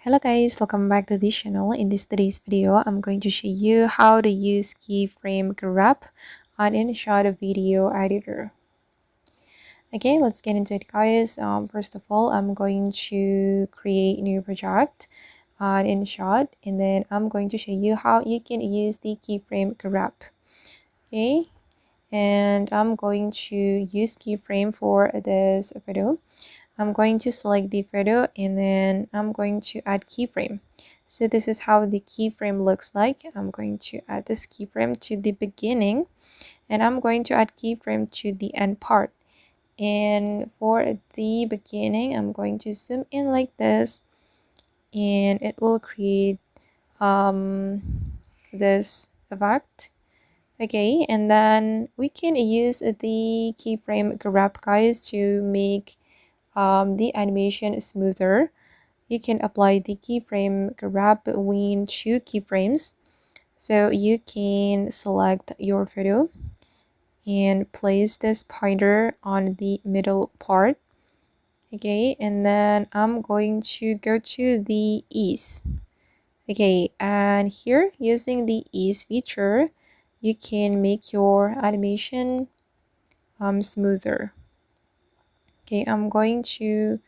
Hello guys, welcome back to this channel. In today's video, I'm going to show you how to use keyframe grab on InShot video editor. Okay, let's get into it guys. First of all, I'm going to create a new project on InShot, and then I'm going to show you how you can use the keyframe grab. Okay, and I'm going to use keyframe for this photo. I'm going to select the photo and then I'm going to add keyframe. So this is how the keyframe looks like. I'm going to add this keyframe to the beginning and I'm going to add keyframe to the end part. And for the beginning, I'm going to zoom in like this and it will create this effect. Okay, and then we can use the keyframe grab guys to make the animation smoother. You can apply the keyframe grab between two keyframes. So you can select your photo and place this pointer on the middle part. Okay, and then I'm going to go to the ease. Okay, and here using the ease feature, you can make your animation smoother. Okay, I'm going to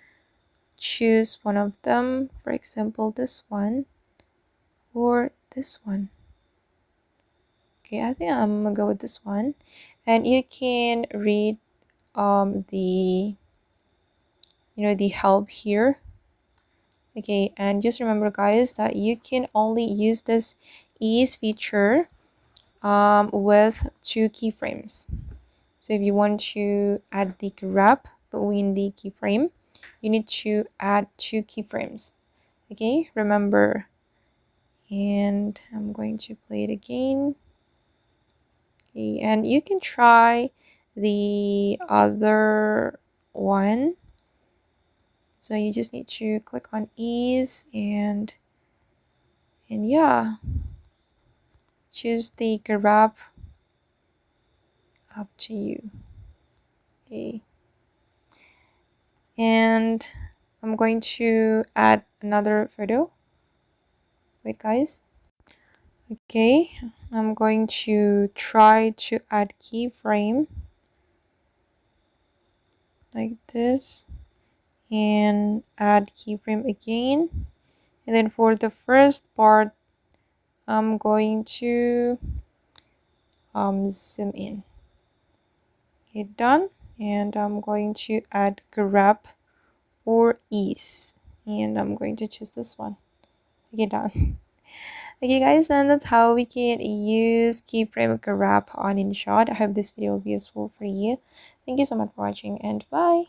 choose one of them, for example this one or this one. Okay, I think I'm gonna go with this one, and you can read the the help here. Okay, and just remember guys that you can only use this ease feature with two keyframes. So if you want to add the grab between the keyframe, you need to add two keyframes. Okay, remember. And I'm going to play it again. Okay, and you can try the other one. So you just need to click on ease and yeah, choose the grab, up to you. Okay, and I'm going to add another photo. Wait guys. Okay, I'm going to try to add keyframe like this and add keyframe again, and then for the first part I'm going to zoom in. Okay, done, and I'm going to add grab or ease and I'm going to choose this one. Okay, done. Okay guys, and that's how we can use keyframe grab on InShot. I hope this video will be useful for you. Thank you so much for watching and bye.